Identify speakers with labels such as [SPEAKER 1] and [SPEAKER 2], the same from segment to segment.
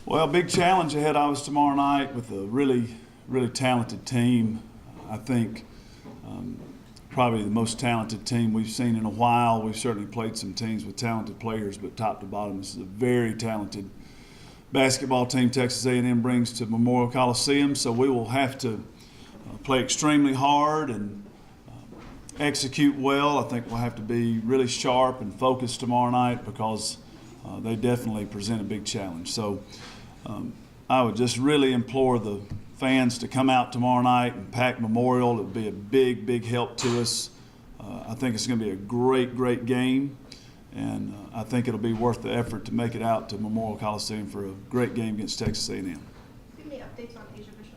[SPEAKER 1] Well, big challenge ahead of us tomorrow night with a really, really talented team. I think probably the most talented team we've seen in a while. We've certainly played some teams with talented players, but top to bottom, this is a very talented basketball team Texas A&M brings to Memorial Coliseum. So we will have to play extremely hard and execute well. I think we'll have to be really sharp and focused tomorrow night because they definitely present a big challenge. So I would just really implore the fans to come out tomorrow night and pack Memorial. It would be a big, big help to us. I think it's going to be a great, great game, and I think it'll be worth the effort to make it out to Memorial Coliseum for a great game against Texas A&M.
[SPEAKER 2] Any updates on Asia Bishop?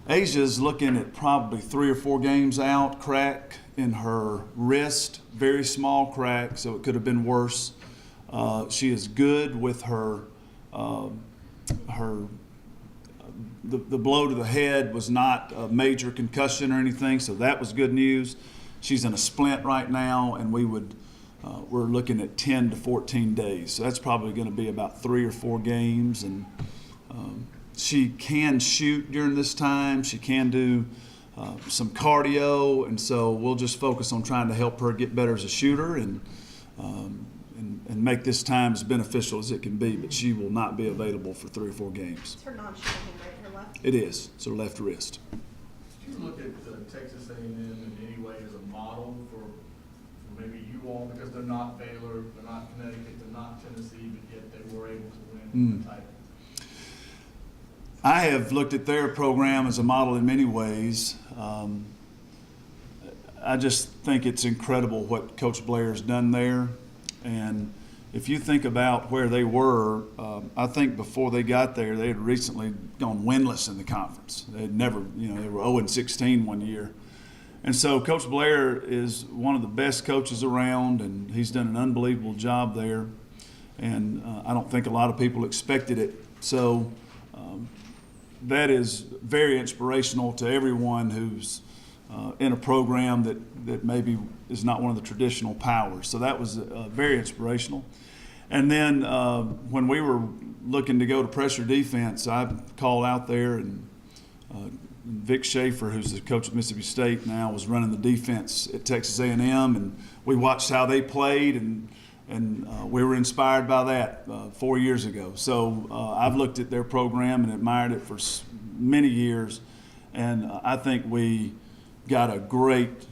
[SPEAKER 1] Asia's looking at probably 3 or 4 games out, crack in her wrist, very small crack, so it could have been worse. She is good with her the blow to the head was not a major concussion or anything, so that was good news. She's in a splint right now, and we're looking at 10 to 14 days. So that's probably going to be about 3 or 4 games. And she can shoot during this time. She can do some cardio, and so we'll just focus on trying to help her get better as a shooter and make this time as beneficial as it can be. But she will not be available for 3 or 4 games.
[SPEAKER 2] It's her non-shooting, right? Her left?
[SPEAKER 1] It is. It's her left wrist.
[SPEAKER 3] Do you look at Texas A&M in any way as a model for maybe you all, because they're not Baylor, they're not Connecticut, they're not Tennessee, but yet they were able to win the title?
[SPEAKER 1] I have looked at their program as a model in many ways. I just think it's incredible what Coach Blair has done there. And if you think about where they were, I think before they got there, they had recently gone winless in the conference. They had never, they were 0-16 one year. And so Coach Blair is one of the best coaches around, and he's done an unbelievable job there. And I don't think a lot of people expected it. So that is very inspirational to everyone who's in a program that maybe is not one of the traditional powers. So that was very inspirational. And then when we were looking to go to pressure defense, I called out there, and Vic Schaefer, who's the coach at Mississippi State now, was running the defense at Texas A&M, and we watched how they played, and we were inspired by that 4 years ago. So I've looked at their program and admired it for many years, and I think we got a great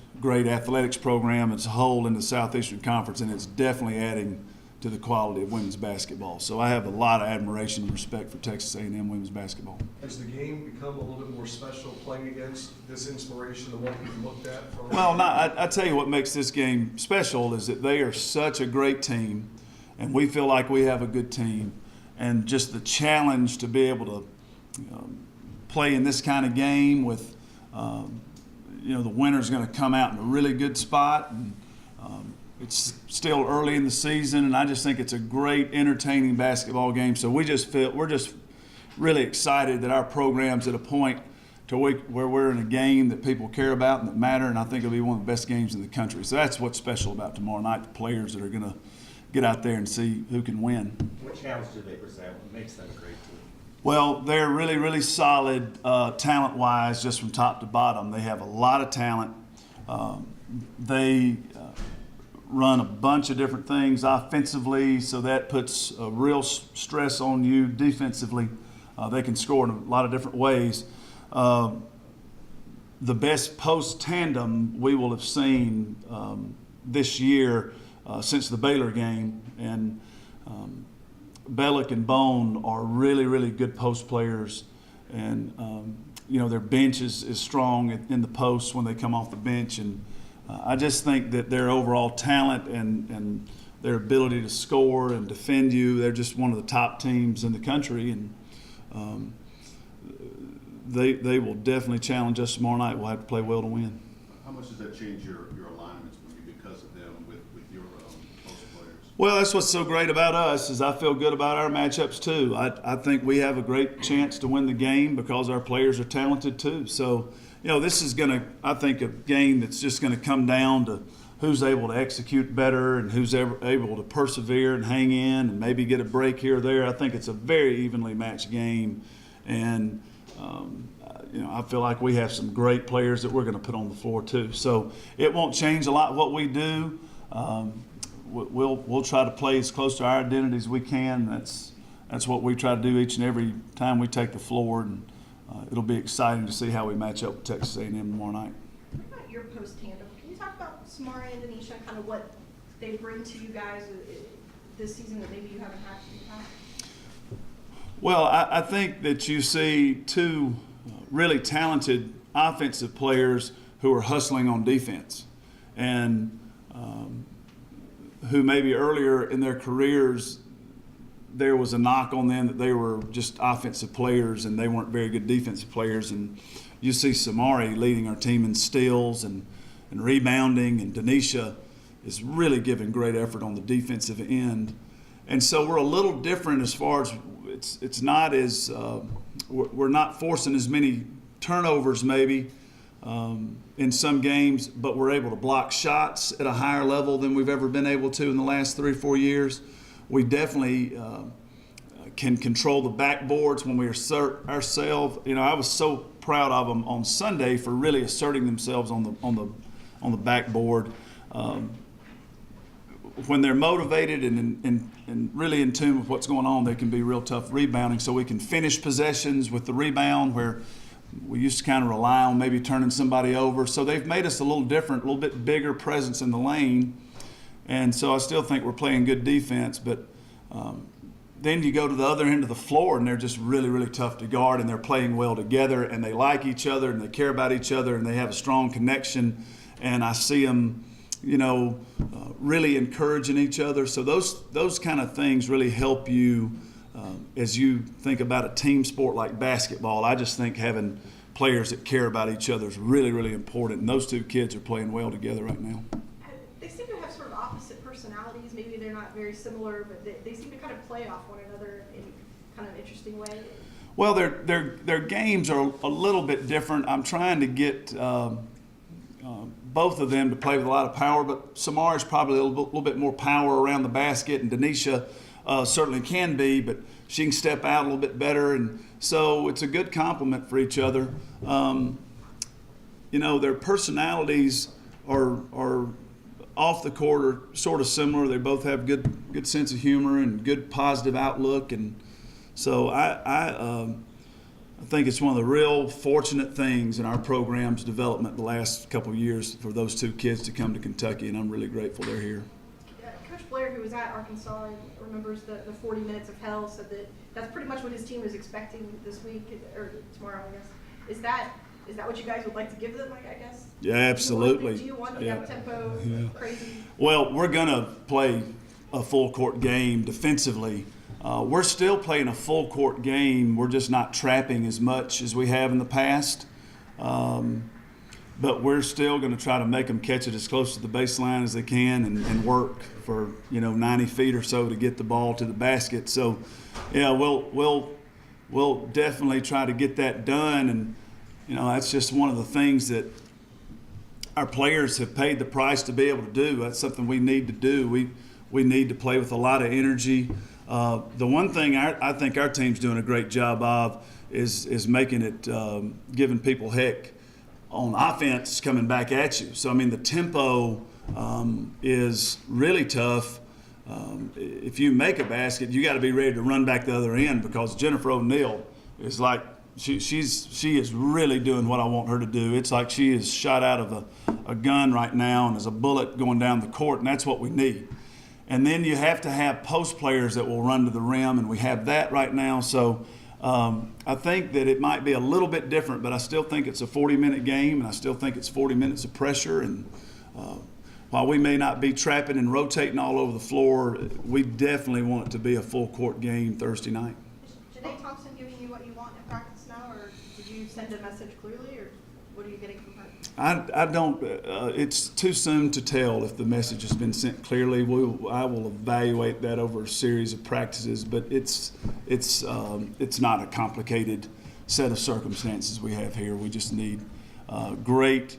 [SPEAKER 1] athletics program as a whole in the Southeastern Conference, and it's definitely adding to the quality of women's basketball. So I have a lot of admiration and respect for Texas A&M women's basketball.
[SPEAKER 4] Has the game become a little bit more special playing against this inspiration of what we've looked at?
[SPEAKER 1] Well, I tell you what makes this game special is that they are such a great team, and we feel like we have a good team, and just the challenge to be able to play in this kind of game with the winner's going to come out in a really good spot. And it's still early in the season, and I just think it's a great, entertaining basketball game. So we're just really excited that our program's at a point to where we're in a game that people care about and that matter, and I think it'll be one of the best games in the country. So that's what's special about tomorrow night, the players that are going to get out there and see who can win.
[SPEAKER 5] What challenge do they present? What makes them a great team?
[SPEAKER 1] Well, they're really, really solid talent-wise, just from top to bottom. They have a lot of talent. They run a bunch of different things offensively, so that puts a real stress on you defensively. They can score in a lot of different ways. The best post tandem we will have seen this year since the Baylor game, and Bellick and Bone are really, really good post players, and their bench is strong in the posts when they come off the bench, and I just think that their overall talent and their ability to score and defend you, they're just one of the top teams in the country, and they will definitely challenge us tomorrow night. We'll have to play well to win.
[SPEAKER 6] How much does that change your alignments because of them with your post players?
[SPEAKER 1] Well, that's what's so great about us is I feel good about our matchups too. I think we have a great chance to win the game because our players are talented too. So, this is going to, I think, a game that's just going to come down to who's able to execute better and who's able to persevere and hang in and maybe get a break here or there. I think it's a very evenly matched game, and I feel like we have some great players that we're going to put on the floor too. So it won't change a lot what we do. We'll try to play as close to our identity as we can. That's what we try to do each and every time we take the floor, and it'll be exciting to see how we match up with Texas A&M tomorrow night.
[SPEAKER 2] What about your post tandem? Can you talk about Samari and Denisha, kind of what they bring to you guys this season that maybe you haven't had in the past?
[SPEAKER 1] Well, I think that you see two really talented offensive players who are hustling on defense, and who maybe earlier in their careers there was a knock on them that they were just offensive players and they weren't very good defensive players. And you see Samari leading our team in steals and rebounding, and Denisha is really giving great effort on the defensive end. And so we're a little different as far as it's not as we're not forcing as many turnovers maybe in some games, but we're able to block shots at a higher level than we've ever been able to in the last 3 or 4 years. We definitely can control the backboards when we assert ourselves. I was so proud of them on Sunday for really asserting themselves on the backboard. When they're motivated and really in tune with what's going on, they can be real tough rebounding. So we can finish possessions with the rebound where we used to kind of rely on maybe turning somebody over. So they've made us a little different, a little bit bigger presence in the lane. And so I still think we're playing good defense. But then you go to the other end of the floor, and they're just really, really tough to guard, and they're playing well together, and they like each other, and they care about each other, and they have a strong connection. And I see them, really encouraging each other. So those kind of things really help you as you think about a team sport like basketball. I just think having players that care about each other is really, really important. And those two kids are playing well together right now.
[SPEAKER 2] They seem to have sort of opposite personalities. Maybe they're not very similar, but they seem to kind of play off one another in kind of an interesting way.
[SPEAKER 1] Well, their games are a little bit different. I'm trying to get both of them to play with a lot of power, but Samari's probably a little bit more power around the basket, and Denisha certainly can be, but she can step out a little bit better, and so it's a good complement for each other. Their personalities are off the court are sort of similar. They both have good sense of humor and good positive outlook, and so I think it's one of the real fortunate things in our program's development the last couple of years for those two kids to come to Kentucky, and I'm really grateful they're here.
[SPEAKER 2] Coach Blair, who was at Arkansas and remembers the 40 minutes of hell, said that that's pretty much what his team is expecting this week or tomorrow, I guess. Is that what you guys would like to give them, I guess?
[SPEAKER 1] Yeah, absolutely.
[SPEAKER 2] Do you want the up-tempo, crazy?
[SPEAKER 1] Well, we're going to play a full-court game defensively. We're still playing a full-court game. We're just not trapping as much as we have in the past. But we're still going to try to make them catch it as close to the baseline as they can and work for 90 feet or so to get the ball to the basket. So, yeah, we'll definitely try to get that done. And that's just one of the things that our players have paid the price to be able to do. That's something we need to do. We need to play with a lot of energy. The one thing I think our team's doing a great job of is making it giving people heck on offense coming back at you. So, the tempo is really tough. If you make a basket, you got to be ready to run back the other end, because Jennifer O'Neal is like, she is really doing what I want her to do. It's like she is shot out of a gun right now, and there's a bullet going down the court, and that's what we need. And then you have to have post players that will run to the rim, and we have that right now. So I think that it might be a little bit different, but I still think it's a 40-minute game, and I still think it's 40 minutes of pressure. And while we may not be trapping and rotating all over the floor, we definitely want it to be a full-court game Thursday night.
[SPEAKER 2] Is Janae Thompson giving you what you want in practice now, or did you send a message clearly, or what are you getting from her?
[SPEAKER 1] I don't. It's too soon to tell if the message has been sent clearly. I will evaluate that over a series of practices, but it's not a complicated set of circumstances we have here. We just need great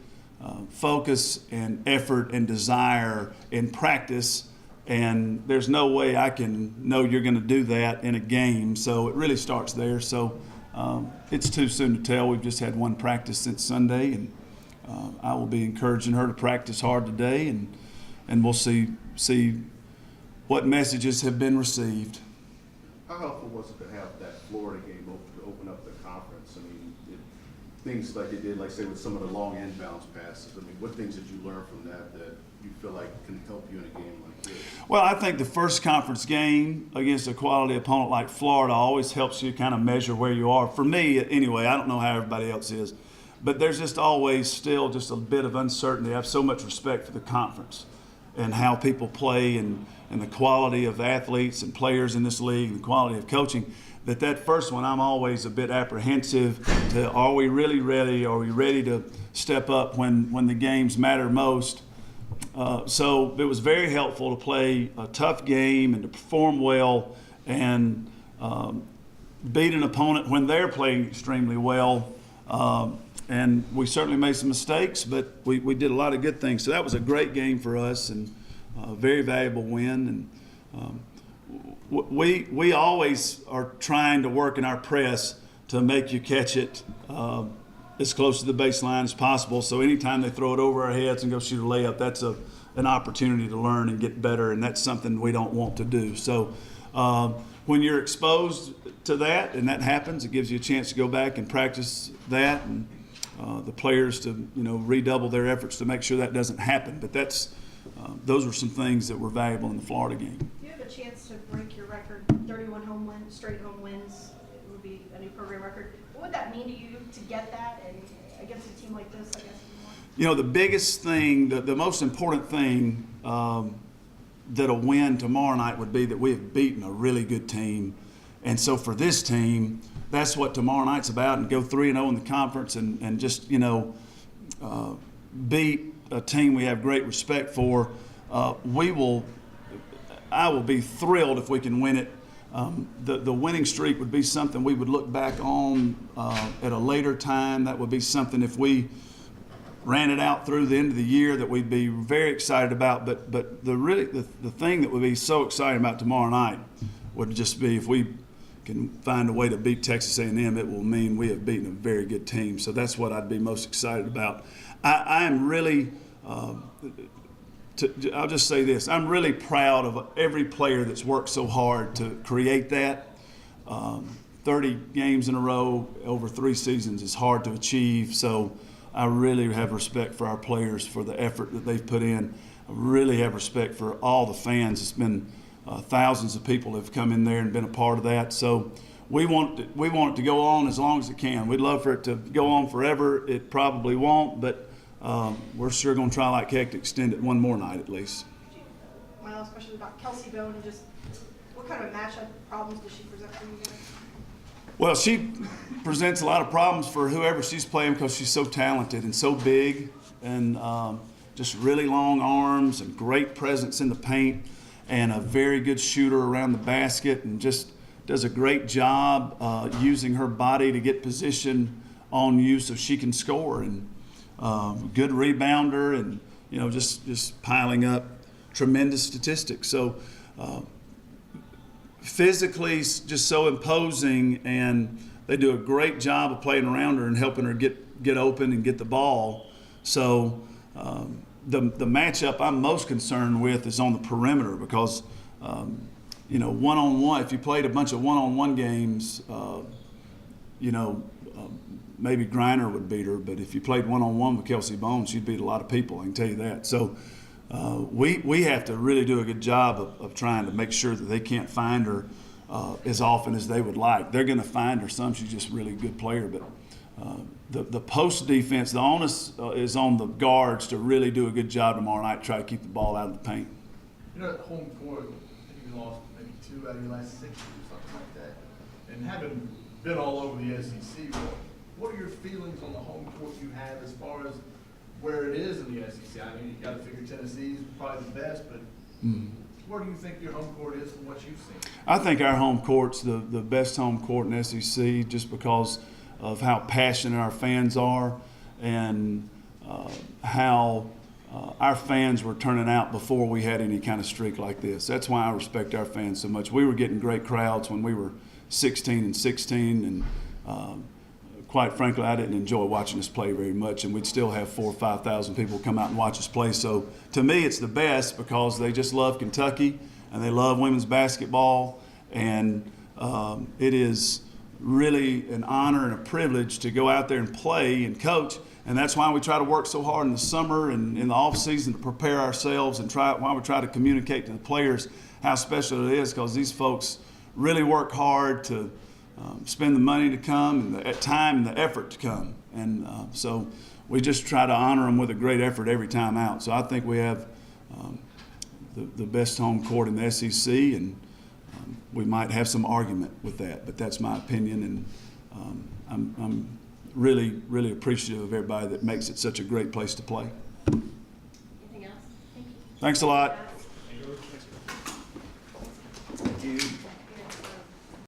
[SPEAKER 1] focus and effort and desire in practice, and there's no way I can know you're going to do that in a game. So it really starts there. So it's too soon to tell. We've just had one practice since Sunday, and I will be encouraging her to practice hard today, and we'll see what messages have been received.
[SPEAKER 6] How helpful was it to have that Florida game to open up the conference? I mean, things like they did, like say with some of the long inbounds passes. I mean, what things did you learn from that you feel like can help you in a game like this?
[SPEAKER 1] Well, I think the first conference game against a quality opponent like Florida always helps you kind of measure where you are. For me, anyway, I don't know how everybody else is, but there's just always still just a bit of uncertainty. I have so much respect for the conference and how people play and the quality of athletes and players in this league and the quality of coaching, that first one I'm always a bit apprehensive to, are we really ready? Are we ready to step up when the games matter most? So it was very helpful to play a tough game and to perform well and beat an opponent when they're playing extremely well. And we certainly made some mistakes, but we did a lot of good things. So that was a great game for us and a very valuable win. And we always are trying to work in our press to make you catch it as close to the baseline as possible. So anytime they throw it over our heads and go shoot a layup, that's an opportunity to learn and get better, and that's something we don't want to do. So when you're exposed to that and that happens, it gives you a chance to go back and practice that, and the players to redouble their efforts to make sure that doesn't happen. But those were some things that were valuable in the Florida game.
[SPEAKER 2] Do you have a chance to break your record, 31 straight home wins? It would be a new program record. What would that mean to you to get that and against a team like this, I guess?
[SPEAKER 1] The biggest thing, the most important thing that a win tomorrow night would be that we have beaten a really good team. And so for this team, that's what tomorrow night's about, and go 3-0 in the conference and just, beat a team we have great respect for. I will be thrilled if we can win it. The winning streak would be something we would look back on at a later time. That would be something if we ran it out through the end of the year that we'd be very excited about. But the thing that would be so exciting about tomorrow night would just be if we can find a way to beat Texas A&M, it will mean we have beaten a very good team. So that's what I'd be most excited about. I am really, I'll just say this, I'm really proud of every player that's worked so hard to create that. 30 games in a row over 3 seasons is hard to achieve, so I really have respect for our players for the effort that they've put in. I really have respect for all the fans. It's been thousands of people have come in there and been a part of that. So we want it to go on as long as it can. We'd love for it to go on forever. It probably won't, but we're sure going to try like heck to extend it one more night at least.
[SPEAKER 2] My last question is about Kelsey Bone and just what kind of matchup problems does she present for you guys?
[SPEAKER 1] Well, she presents a lot of problems for whoever she's playing because she's so talented and so big and just really long arms and great presence in the paint and a very good shooter around the basket and just does a great job using her body to get position on you so she can score, and good rebounder and just piling up tremendous statistics. So physically just so imposing, and they do a great job of playing around her and helping her get open and get the ball. So the matchup I'm most concerned with is on the perimeter because one-on-one, if you played a bunch of one-on-one games, maybe Griner would beat her, but if you played one-on-one with Kelsey Bone, she'd beat a lot of people, I can tell you that. So we have to really do a good job of trying to make sure that they can't find her as often as they would like. They're going to find her some. She's just a really good player. But the post defense, the onus is on the guards to really do a good job tomorrow night to try to keep the ball out of the paint.
[SPEAKER 3] At home court, I think you lost maybe 2 out of your last 6 or something like that. And having been all over the SEC, what are your feelings on the home court you have as far as where it is in the SEC? I mean, you got to figure Tennessee's probably the best, but where do you think your home court is from what you've seen?
[SPEAKER 1] I think our home court's the best home court in SEC just because of how passionate our fans are, and how our fans were turning out before we had any kind of streak like this. That's why I respect our fans so much. We were getting great crowds when we were 16-16, and quite frankly, I didn't enjoy watching us play very much, and we'd still have 4,000 or 5,000 people come out and watch us play. So to me, it's the best because they just love Kentucky and they love women's basketball, and it is really an honor and a privilege to go out there and play and coach. And that's why we try to work so hard in the summer and in the off season to prepare ourselves, and why we try to communicate to the players how special it is, because these folks really work hard to spend the money to come and the time and the effort to come. And so we just try to honor them with a great effort every time out. So I think we have the best home court in the SEC, and we might have some argument with that, but that's my opinion. And I'm really, really appreciative of everybody that makes it such a great place to play.
[SPEAKER 2] Anything else? Thank you.
[SPEAKER 1] Thanks a lot.